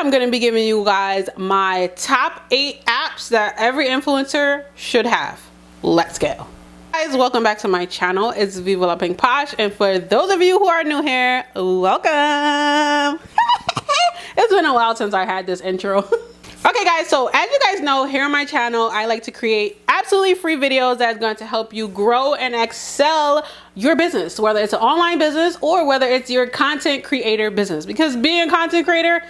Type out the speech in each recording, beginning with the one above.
I'm going to be giving you guys my top 8 apps that every influencer should have. Let's go. Guys, welcome back to my channel. It's Viva La Pink Posh, and for those of you who are new here, welcome. It's been a while since I had this intro. Okay guys, so as you guys know, here on my channel, I like to create absolutely free videos that's going to help you grow and excel your business, whether it's an online business or whether it's your content creator business, because being a content creator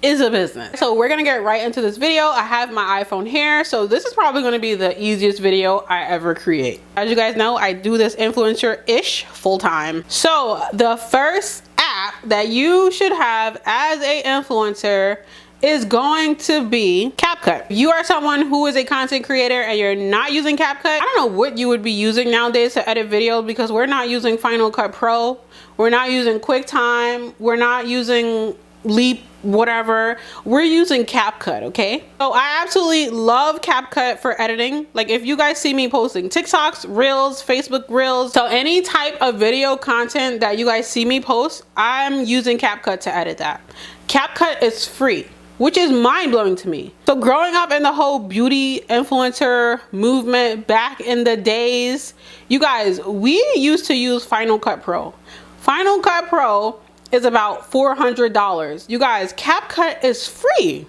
is a business. So we're gonna get right into this video. I have my iPhone here, so this is probably gonna be the easiest video I ever create. As you guys know, I do this influencer-ish full-time. So the first app that you should have as a influencer is going to be CapCut. You are someone who is a content creator and you're not using CapCut. I don't know what you would be using nowadays to edit videos, because we're not using Final Cut Pro, we're not using QuickTime, we're not using Leap, whatever. We're using CapCut, okay? So I absolutely love CapCut for editing. Like if you guys see me posting TikToks, Reels, Facebook Reels, so any type of video content that you guys see me post, I'm using CapCut to edit that. CapCut is free, which is mind-blowing to me. So growing up in the whole beauty influencer movement back in the days, you guys, we used to use Final Cut Pro. Final Cut Pro is about $400. You guys, CapCut is free.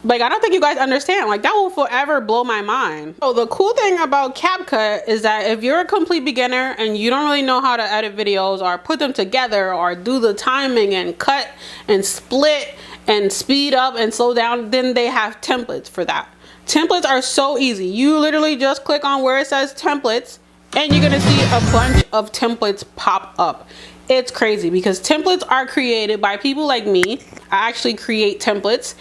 Like, I don't think you guys understand. Like, that will forever blow my mind. So the cool thing about CapCut is that if you're a complete beginner and you don't really know how to edit videos or put them together or do the timing and cut and split and speed up and slow down, then they have templates for that. Templates are so easy. You literally just click on where it says templates and you're gonna see a bunch of templates pop up. It's crazy because templates are created by people like me. I actually create templates.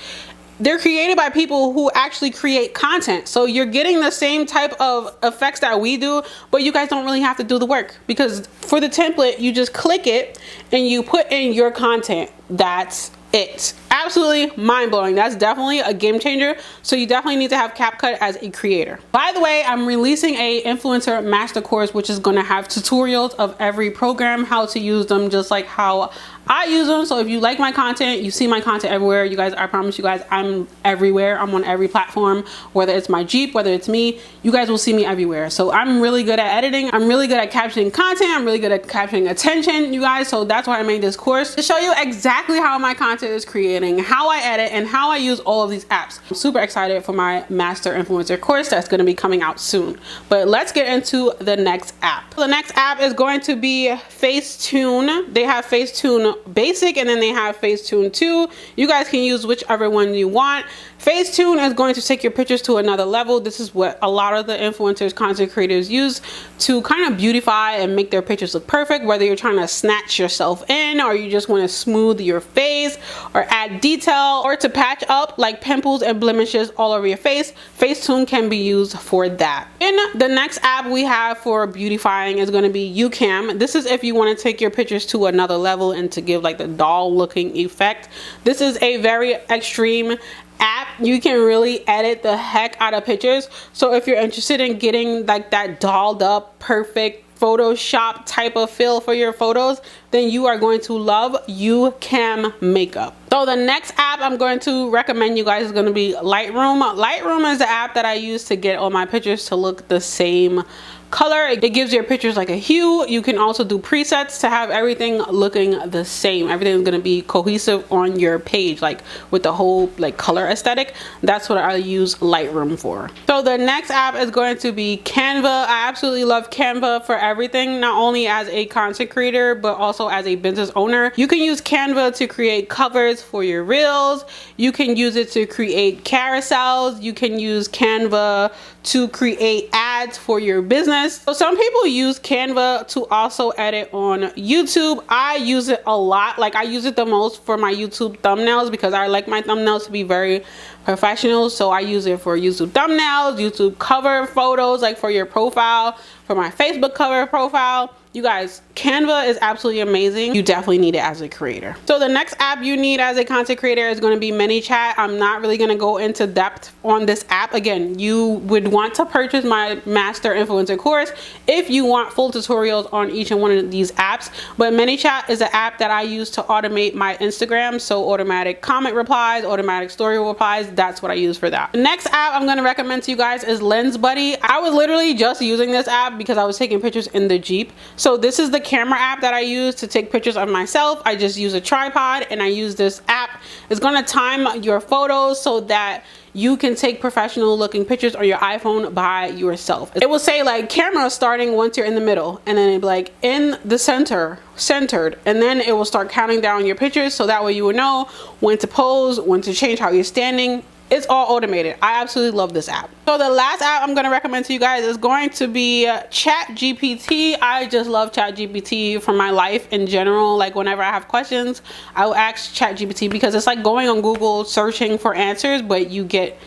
They're created by people who actually create content. So you're getting the same type of effects that we do, but you guys don't really have to do the work, because for the template, you just click it and you put in your content. That's it. Absolutely mind-blowing. That's definitely a game changer. So you definitely need to have CapCut as a creator. By the way, I'm releasing a influencer master course, which is going to have tutorials of every program, how to use them, just like how I use them. So if you like my content, you see my content everywhere. You guys, I promise you guys, I'm everywhere. I'm on every platform, whether it's my Jeep, whether it's me, you guys will see me everywhere. So I'm really good at editing. I'm really good at capturing content. I'm really good at capturing attention, you guys. So that's why I made this course, to show you exactly how my content is creating, how I edit, and how I use all of these apps. I'm super excited for my master influencer course that's going to be coming out soon. But let's get into the next app. The next app is going to be Facetune. They have Facetune Basic and then they have Facetune 2. You guys can use whichever one you want. Facetune is going to take your pictures to another level. This is what a lot of the influencers, content creators use to kind of beautify and make their pictures look perfect, whether you're trying to snatch yourself in or you just want to smooth your face or add detail or to patch up like pimples and blemishes all over your face. Facetune can be used for that. In the next app we have for beautifying is going to be YouCam. This is if you want to take your pictures to another level and to give like the doll looking effect. This is a very extreme app. You can really edit the heck out of pictures. So if you're interested in getting like that dolled up perfect Photoshop type of feel for your photos, then you are going to love YouCam Makeup. So the next app I'm going to recommend you guys is going to be Lightroom. Lightroom is the app that I use to get all my pictures to look the same color. It gives your pictures like a hue. You can also do presets to have everything looking the same. Everything's going to be cohesive on your page, like with the whole like color aesthetic. That's what I use Lightroom for. So the next app is going to be Canva. I absolutely love Canva for everything, not only as a content creator but also as a business owner. You can use Canva to create covers for your reels. You can use it to create carousels. You can use Canva to create ads for your business. So some people use Canva to also edit on YouTube. I use it a lot. Like I use it the most for my YouTube thumbnails because I like my thumbnails to be very professional. So I use it for YouTube thumbnails, YouTube cover photos, like for your profile, for my Facebook cover profile. You guys, Canva is absolutely amazing. You definitely need it as a creator. So the next app you need as a content creator is going to be ManyChat. I'm not really going to go into depth on this app. Again, you would want to purchase my master influencer course if you want full tutorials on each and one of these apps. But ManyChat is an app that I use to automate my Instagram. So automatic comment replies, automatic story replies, that's what I use for that. The next app I'm going to recommend to you guys is LensBuddy. I was literally just using this app because I was taking pictures in the Jeep. So this is the camera app that I use to take pictures of myself. I just use a tripod and I use this app. It's going to time your photos so that you can take professional looking pictures on your iPhone by yourself. It will say like camera starting once you're in the middle, and then it'll be like in the centered, and then it will start counting down your pictures so that way you will know when to pose, when to change how you're standing. It's all automated. I absolutely love this app. So the last app I'm going to recommend to you guys is going to be ChatGPT. I just love ChatGPT for my life in general. Like whenever I have questions, I will ask ChatGPT because it's like going on Google searching for answers, but you get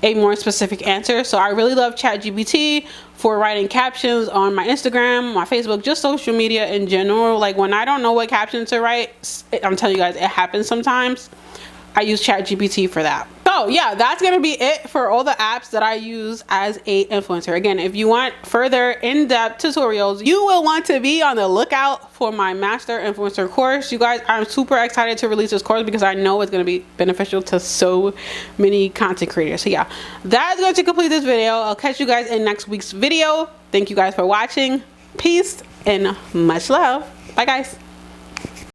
a more specific answer. So I really love ChatGPT for writing captions on my Instagram, my Facebook, just social media in general. Like when I don't know what captions to write, I'm telling you guys, it happens sometimes. I use ChatGPT for that. So yeah, that's gonna be it for all the apps that I use as a influencer. Again, if you want further in-depth tutorials, you will want to be on the lookout for my master influencer course. You guys, I'm super excited to release this course because I know it's gonna be beneficial to so many content creators. So yeah, that's going to complete this video. I'll catch you guys in next week's video. Thank you guys for watching. Peace and much love. Bye guys.